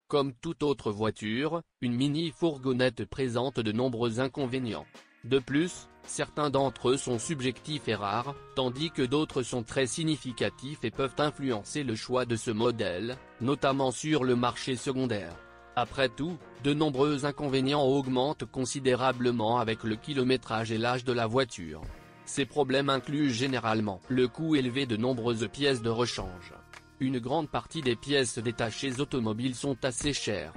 Comme toute autre voiture, une mini-fourgonnette présente de nombreux inconvénients. De plus, certains d'entre eux sont subjectifs et rares, tandis que d'autres sont très significatifs et peuvent influencer le choix de ce modèle, notamment sur le marché secondaire. Après tout, de nombreux inconvénients augmentent considérablement avec le kilométrage et l'âge de la voiture. Ces problèmes incluent généralement le coût élevé de nombreuses pièces de rechange. Une grande partie des pièces détachées automobiles sont assez chères.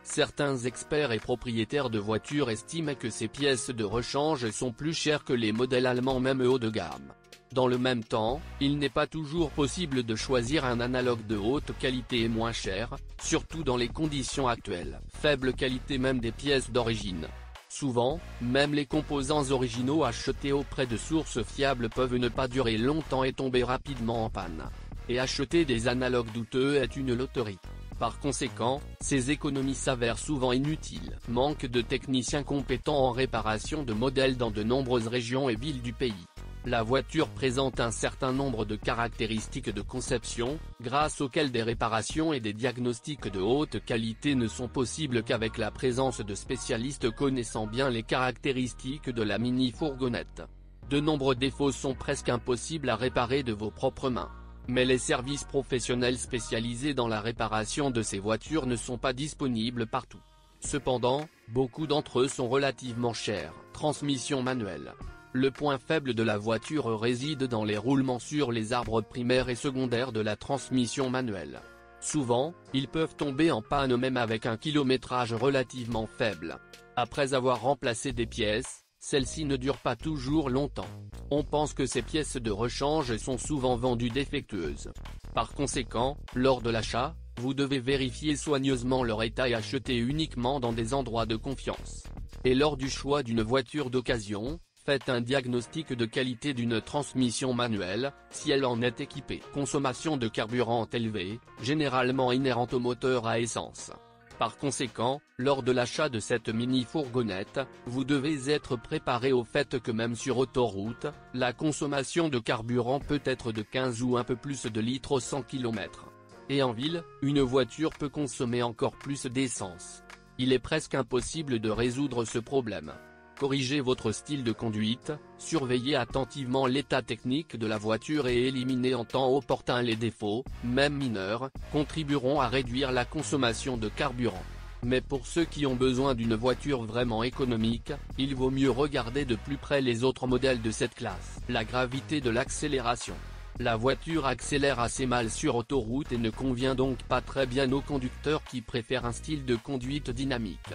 Certains experts et propriétaires de voitures estiment que ces pièces de rechange sont plus chères que les modèles allemands même haut de gamme. Dans le même temps, il n'est pas toujours possible de choisir un analogue de haute qualité et moins cher, surtout dans les conditions actuelles. Faible qualité même des pièces d'origine. Souvent, même les composants originaux achetés auprès de sources fiables peuvent ne pas durer longtemps et tomber rapidement en panne. Et acheter des analogues douteux est une loterie. Par conséquent, ces économies s'avèrent souvent inutiles. Manque de techniciens compétents en réparation de modèles dans de nombreuses régions et villes du pays. La voiture présente un certain nombre de caractéristiques de conception, grâce auxquelles des réparations et des diagnostics de haute qualité ne sont possibles qu'avec la présence de spécialistes connaissant bien les caractéristiques de la mini-fourgonnette. De nombreux défauts sont presque impossibles à réparer de vos propres mains. Mais les services professionnels spécialisés dans la réparation de ces voitures ne sont pas disponibles partout. Cependant, beaucoup d'entre eux sont relativement chers. Transmission manuelle. Le point faible de la voiture réside dans les roulements sur les arbres primaires et secondaires de la transmission manuelle. Souvent, ils peuvent tomber en panne même avec un kilométrage relativement faible. Après avoir remplacé des pièces, celles-ci ne durent pas toujours longtemps. On pense que ces pièces de rechange sont souvent vendues défectueuses. Par conséquent, lors de l'achat, vous devez vérifier soigneusement leur état et acheter uniquement dans des endroits de confiance. Et lors du choix d'une voiture d'occasion, faites un diagnostic de qualité d'une transmission manuelle, si elle en est équipée. Consommation de carburant élevée, généralement inhérente au moteur à essence. Par conséquent, lors de l'achat de cette mini-fourgonnette, vous devez être préparé au fait que même sur autoroute, la consommation de carburant peut être de 15 ou un peu plus de litres au 100 km. Et en ville, une voiture peut consommer encore plus d'essence. Il est presque impossible de résoudre ce problème. Corrigez votre style de conduite, surveillez attentivement l'état technique de la voiture et éliminez en temps opportun les défauts, même mineurs, contribueront à réduire la consommation de carburant. Mais pour ceux qui ont besoin d'une voiture vraiment économique, il vaut mieux regarder de plus près les autres modèles de cette classe. La gravité de l'accélération. La voiture accélère assez mal sur autoroute et ne convient donc pas très bien aux conducteurs qui préfèrent un style de conduite dynamique.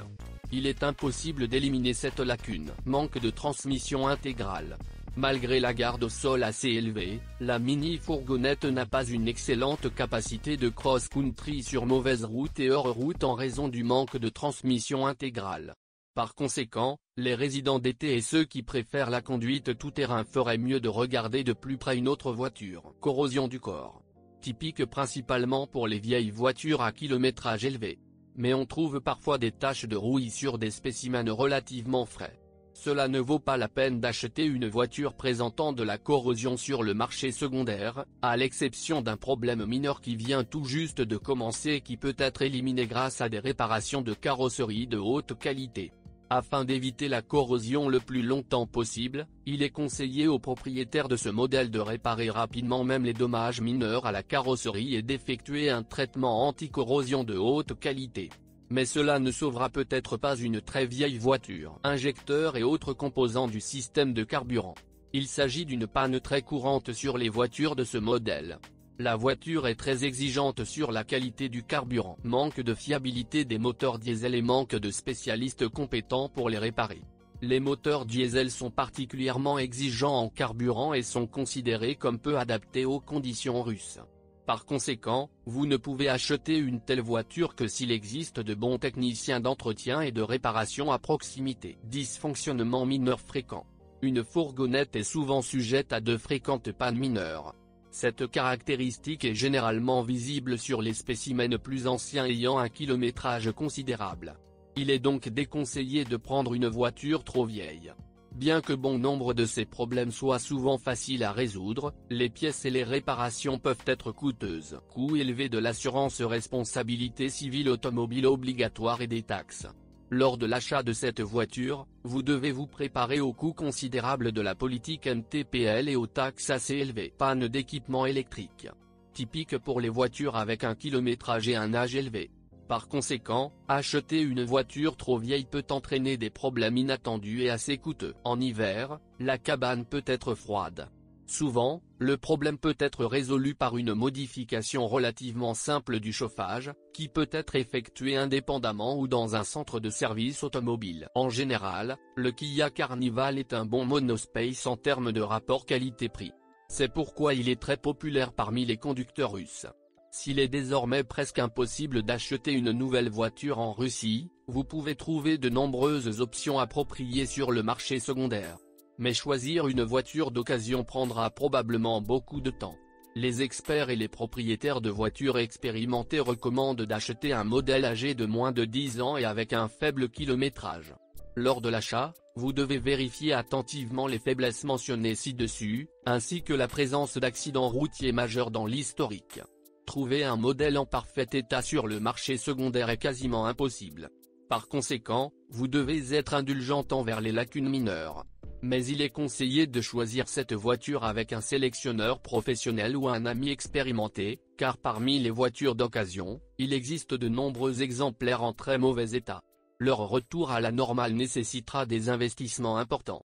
Il est impossible d'éliminer cette lacune. Manque de transmission intégrale. Malgré la garde au sol assez élevée, la mini-fourgonnette n'a pas une excellente capacité de cross-country sur mauvaise route et hors route en raison du manque de transmission intégrale. Par conséquent, les résidents d'été et ceux qui préfèrent la conduite tout-terrain feraient mieux de regarder de plus près une autre voiture. Corrosion du corps. Typique principalement pour les vieilles voitures à kilométrage élevé. Mais on trouve parfois des taches de rouille sur des spécimens relativement frais. Cela ne vaut pas la peine d'acheter une voiture présentant de la corrosion sur le marché secondaire, à l'exception d'un problème mineur qui vient tout juste de commencer et qui peut être éliminé grâce à des réparations de carrosserie de haute qualité. Afin d'éviter la corrosion le plus longtemps possible, il est conseillé aux propriétaires de ce modèle de réparer rapidement même les dommages mineurs à la carrosserie et d'effectuer un traitement anti-corrosion de haute qualité. Mais cela ne sauvera peut-être pas une très vieille voiture. Injecteurs et autres composants du système de carburant. Il s'agit d'une panne très courante sur les voitures de ce modèle. La voiture est très exigeante sur la qualité du carburant. Manque de fiabilité des moteurs diesel et manque de spécialistes compétents pour les réparer. Les moteurs diesel sont particulièrement exigeants en carburant et sont considérés comme peu adaptés aux conditions russes. Par conséquent, vous ne pouvez acheter une telle voiture que s'il existe de bons techniciens d'entretien et de réparation à proximité. Dysfonctionnements mineurs fréquents. Une fourgonnette est souvent sujette à de fréquentes pannes mineures. Cette caractéristique est généralement visible sur les spécimens plus anciens ayant un kilométrage considérable. Il est donc déconseillé de prendre une voiture trop vieille. Bien que bon nombre de ces problèmes soient souvent faciles à résoudre, les pièces et les réparations peuvent être coûteuses. Coût élevé de l'assurance responsabilité civile automobile obligatoire et des taxes. Lors de l'achat de cette voiture, vous devez vous préparer au coût considérable de la politique NTPL et aux taxes assez élevées. Panne d'équipement électrique. Typique pour les voitures avec un kilométrage et un âge élevé. Par conséquent, acheter une voiture trop vieille peut entraîner des problèmes inattendus et assez coûteux. En hiver, la cabane peut être froide. Souvent, le problème peut être résolu par une modification relativement simple du chauffage, qui peut être effectuée indépendamment ou dans un centre de service automobile. En général, le Kia Carnival est un bon monospace en termes de rapport qualité-prix. C'est pourquoi il est très populaire parmi les conducteurs russes. S'il est désormais presque impossible d'acheter une nouvelle voiture en Russie, vous pouvez trouver de nombreuses options appropriées sur le marché secondaire. Mais choisir une voiture d'occasion prendra probablement beaucoup de temps. Les experts et les propriétaires de voitures expérimentées recommandent d'acheter un modèle âgé de moins de 10 ans et avec un faible kilométrage. Lors de l'achat, vous devez vérifier attentivement les faiblesses mentionnées ci-dessus, ainsi que la présence d'accidents routiers majeurs dans l'historique. Trouver un modèle en parfait état sur le marché secondaire est quasiment impossible. Par conséquent, vous devez être indulgent envers les lacunes mineures. Mais il est conseillé de choisir cette voiture avec un sélectionneur professionnel ou un ami expérimenté, car parmi les voitures d'occasion, il existe de nombreux exemplaires en très mauvais état. Leur retour à la normale nécessitera des investissements importants.